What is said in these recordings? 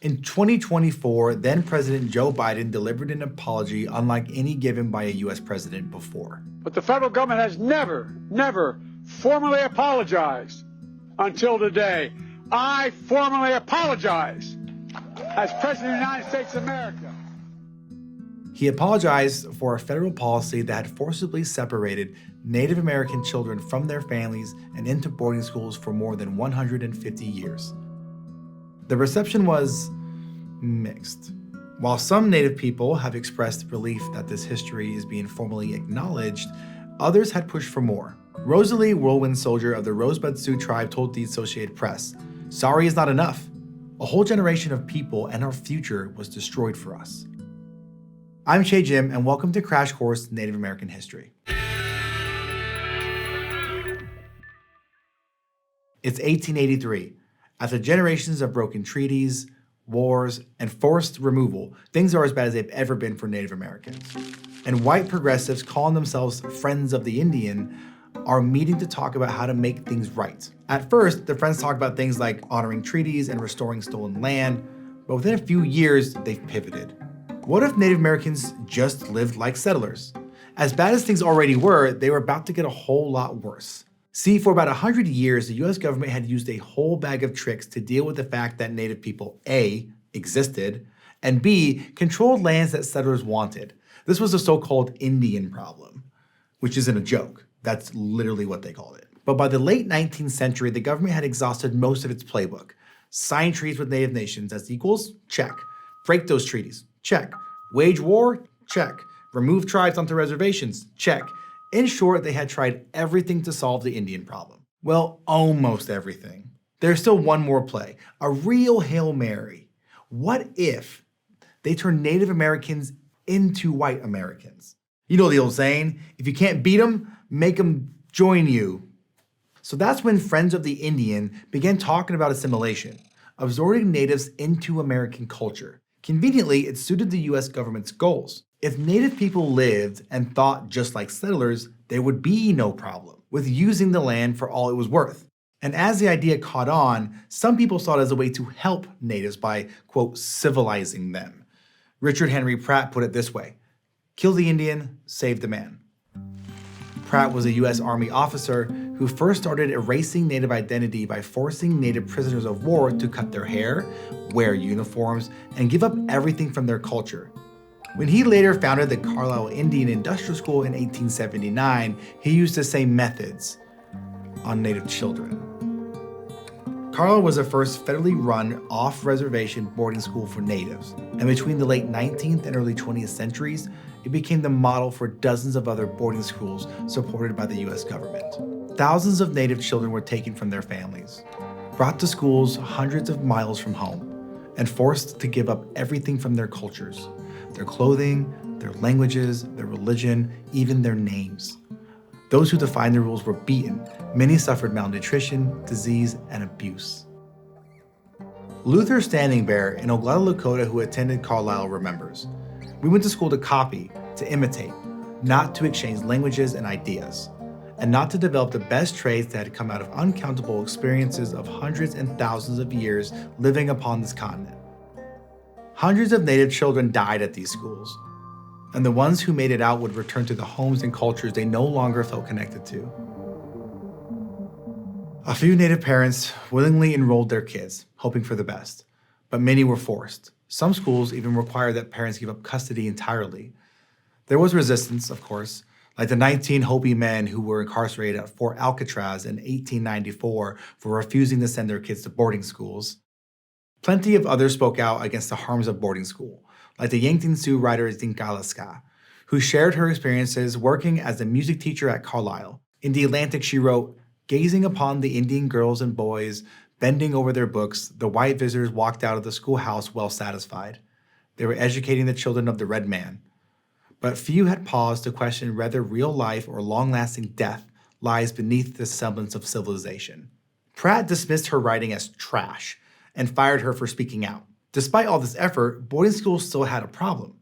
In 2024, then President Joe Biden delivered an apology unlike any given by a U.S. president before. But the federal government has never formally apologized until today. I formally apologize as President of the United States of America. He apologized for a federal policy that had forcibly separated Native American children from their families and into boarding schools for more than 150 years. The reception was mixed. While some Native people have expressed relief that this history is being formally acknowledged, others had pushed for more. Rosalie Whirlwind Soldier of the Rosebud Sioux tribe told the Associated Press, "Sorry is not enough. A whole generation of people and our future was destroyed for us." I'm Shay Jim, and welcome to Crash Course Native American History. It's 1883. After generations of broken treaties, wars, and forced removal, things are as bad as they've ever been for Native Americans. And white progressives calling themselves Friends of the Indian are meeting to talk about how to make things right. At first, the Friends talk about things like honoring treaties and restoring stolen land, but within a few years, they've pivoted. What if Native Americans just lived like settlers? As bad as things already were, they were about to get a whole lot worse. See, for about 100 years, the US government had used a whole bag of tricks to deal with the fact that Native people, A, existed, and B, controlled lands that settlers wanted. This was the so-called Indian problem, which isn't a joke. That's literally what they called it. But by the late 19th century, the government had exhausted most of its playbook. Sign treaties with Native nations as equals? Check. Break those treaties? Check. Wage war? Check. Remove tribes onto reservations? Check. In short, they had tried everything to solve the Indian problem. Well, almost everything. There's still one more play, a real Hail Mary. What if they turn Native Americans into white Americans? You know the old saying, if you can't beat them, make them join you. So that's when Friends of the Indian began talking about assimilation, absorbing natives into American culture. Conveniently, it suited the US government's goals. If Native people lived and thought just like settlers, there would be no problem with using the land for all it was worth. And as the idea caught on, some people saw it as a way to help natives by, quote, civilizing them. Richard Henry Pratt put it this way: kill the Indian, save the man. Pratt was a US Army officer who first started erasing Native identity by forcing Native prisoners of war to cut their hair, wear uniforms, and give up everything from their culture. When he later founded the Carlisle Indian Industrial School in 1879, he used the same methods on Native children. Carlisle was the first federally run off-reservation boarding school for Natives, and between the late 19th and early 20th centuries, it became the model for dozens of other boarding schools supported by the US government. Thousands of Native children were taken from their families, brought to schools hundreds of miles from home, and forced to give up everything from their cultures, their clothing, their languages, their religion, even their names. Those who defied the rules were beaten. Many suffered malnutrition, disease, and abuse. Luther Standing Bear, an Oglala Lakota who attended Carlisle, remembers, "We went to school to copy, to imitate, not to exchange languages and ideas, and not to develop the best traits that had come out of uncountable experiences of hundreds and thousands of years living upon this continent." Hundreds of Native children died at these schools, and the ones who made it out would return to the homes and cultures they no longer felt connected to. A few Native parents willingly enrolled their kids, hoping for the best, but many were forced. Some schools even required that parents give up custody entirely. There was resistance, of course, like the 19 Hopi men who were incarcerated at Fort Alcatraz in 1894 for refusing to send their kids to boarding schools. Plenty of others spoke out against the harms of boarding school, like the Yankton Sioux writer Indija-ka, who shared her experiences working as a music teacher at Carlisle. In The Atlantic, she wrote, "Gazing upon the Indian girls and boys bending over their books, the white visitors walked out of the schoolhouse well satisfied. They were educating the children of the red man. But few had paused to question whether real life or long-lasting death lies beneath the semblance of civilization." Pratt dismissed her writing as trash and fired her for speaking out. Despite all this effort, boarding schools still had a problem.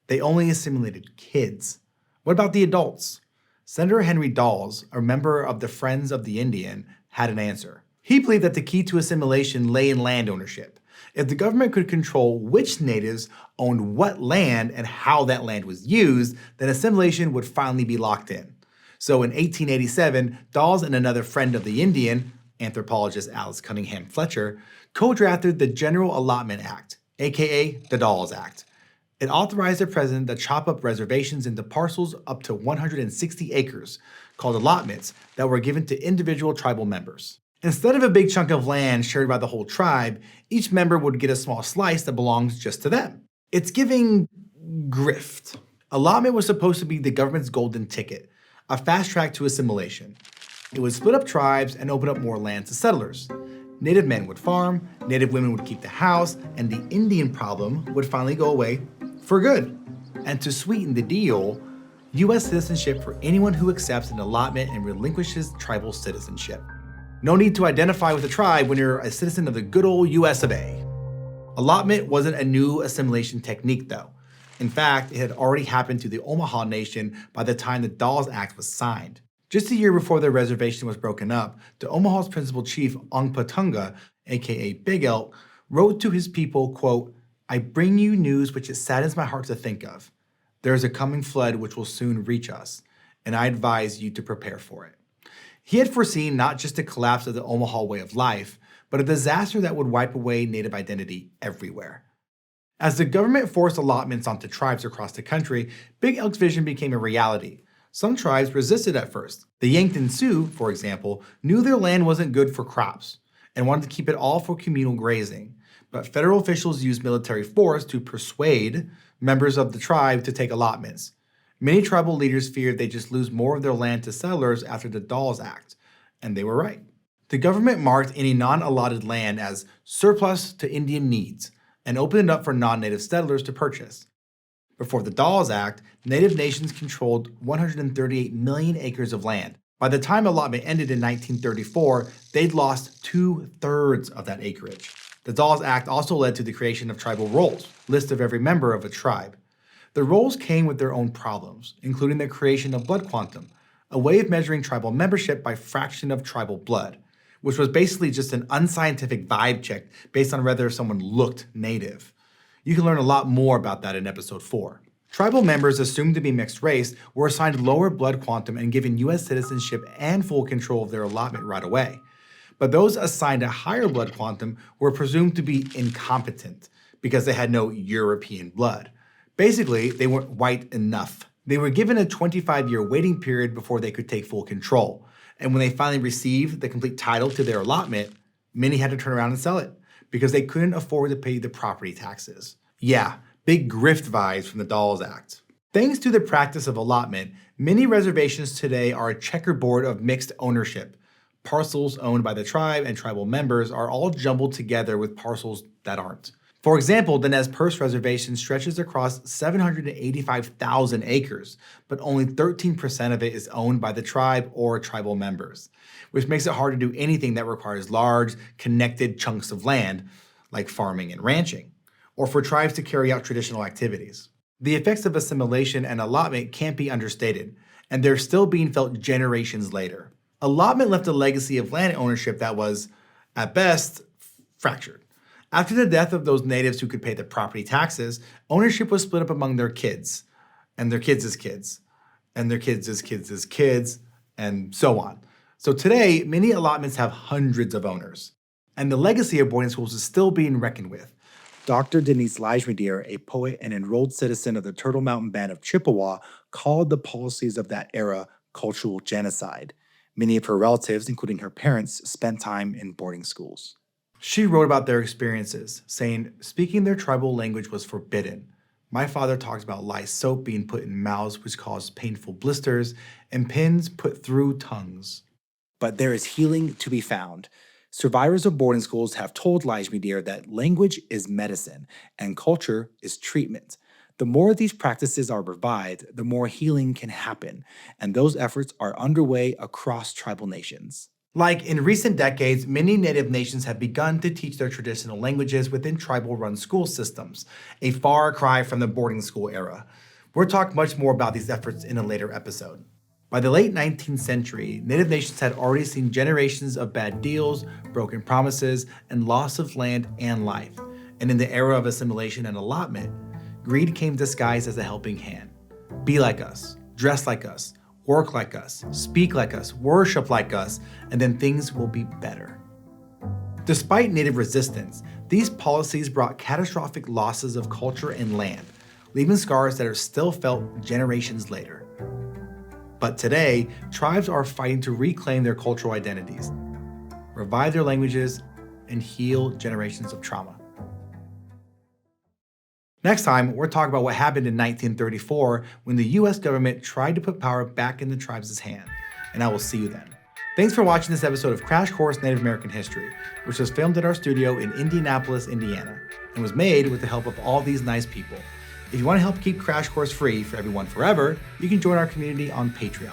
They only assimilated kids. What about the adults? Senator Henry Dawes, a member of the Friends of the Indian, had an answer. He believed that the key to assimilation lay in land ownership. If the government could control which natives owned what land and how that land was used, then assimilation would finally be locked in. So in 1887, Dawes and another friend of the Indian, anthropologist Alice Cunningham Fletcher, co-drafted the General Allotment Act, aka the Dawes Act. It authorized the president to chop up reservations into parcels up to 160 acres, called allotments, that were given to individual tribal members. Instead of a big chunk of land shared by the whole tribe, each member would get a small slice that belongs just to them. It's giving grift. Allotment was supposed to be the government's golden ticket, a fast track to assimilation. It would split up tribes and open up more land to settlers. Native men would farm, Native women would keep the house, and the Indian problem would finally go away for good. And to sweeten the deal, U.S. citizenship for anyone who accepts an allotment and relinquishes tribal citizenship. No need to identify with a tribe when you're a citizen of the good old US of A. Allotment wasn't a new assimilation technique though. In fact, it had already happened to the Omaha Nation by the time the Dawes Act was signed. Just a year before their reservation was broken up, the Omaha's principal chief, Ongpatunga, aka Big Elk, wrote to his people, quote, "I bring you news which it saddens my heart to think of. There is a coming flood which will soon reach us, and I advise you to prepare for it." He had foreseen not just the collapse of the Omaha way of life, but a disaster that would wipe away Native identity everywhere. As the government forced allotments onto tribes across the country, Big Elk's vision became a reality. Some tribes resisted at first. The Yankton Sioux, for example, knew their land wasn't good for crops and wanted to keep it all for communal grazing. But federal officials used military force to persuade members of the tribe to take allotments. Many tribal leaders feared they'd just lose more of their land to settlers after the Dawes Act, and they were right. The government marked any non-allotted land as surplus to Indian needs and opened it up for non-native settlers to purchase. Before the Dawes Act, Native nations controlled 138 million acres of land. By the time allotment ended in 1934, they'd lost 2/3 of that acreage. The Dawes Act also led to the creation of tribal rolls, list of every member of a tribe. The rolls came with their own problems, including the creation of blood quantum, a way of measuring tribal membership by fraction of tribal blood, which was basically just an unscientific vibe check based on whether someone looked native. You can learn a lot more about that in episode 4. Tribal members assumed to be mixed race were assigned lower blood quantum and given U.S. citizenship and full control of their allotment right away. But those assigned a higher blood quantum were presumed to be incompetent because they had no European blood. Basically, they weren't white enough. They were given a 25-year waiting period before they could take full control. And when they finally received the complete title to their allotment, many had to turn around and sell it because they couldn't afford to pay the property taxes. Yeah, big grift vibes from the Dawes Act. Thanks to the practice of allotment, many reservations today are a checkerboard of mixed ownership. Parcels owned by the tribe and tribal members are all jumbled together with parcels that aren't. For example, the Nez Perce Reservation stretches across 785,000 acres, but only 13% of it is owned by the tribe or tribal members, which makes it hard to do anything that requires large, connected chunks of land, like farming and ranching, or for tribes to carry out traditional activities. The effects of assimilation and allotment can't be understated, and they're still being felt generations later. Allotment left a legacy of land ownership that was, at best, fractured. After the death of those natives who could pay the property taxes, ownership was split up among their kids, and their kids' kids, and their kids' kids' kids, and so on. So today, many allotments have hundreds of owners, and the legacy of boarding schools is still being reckoned with. Dr. Denise Leijsmedier, a poet and enrolled citizen of the Turtle Mountain Band of Chippewa, called the policies of that era cultural genocide. Many of her relatives, including her parents, spent time in boarding schools. She wrote about their experiences, saying speaking their tribal language was forbidden. My father talked about lye soap being put in mouths which caused painful blisters and pins put through tongues. But there is healing to be found. Survivors of boarding schools have told Leijsmedier that language is medicine and culture is treatment. The more these practices are revived, the more healing can happen, and those efforts are underway across tribal nations. Like in recent decades, many Native nations have begun to teach their traditional languages within tribal-run school systems, a far cry from the boarding school era. We'll talk much more about these efforts in a later episode. By the late 19th century, Native nations had already seen generations of bad deals, broken promises, and loss of land and life. And in the era of assimilation and allotment, greed came disguised as a helping hand. Be like us, dress like us, work like us, speak like us, worship like us, and then things will be better. Despite Native resistance, these policies brought catastrophic losses of culture and land, leaving scars that are still felt generations later. But today, tribes are fighting to reclaim their cultural identities, revive their languages, and heal generations of trauma. Next time, we're talking about what happened in 1934 when the US government tried to put power back in the tribes' hands, and I will see you then. Thanks for watching this episode of Crash Course Native American History, which was filmed at our studio in Indianapolis, Indiana, and was made with the help of all these nice people. If you want to help keep Crash Course free for everyone forever, you can join our community on Patreon.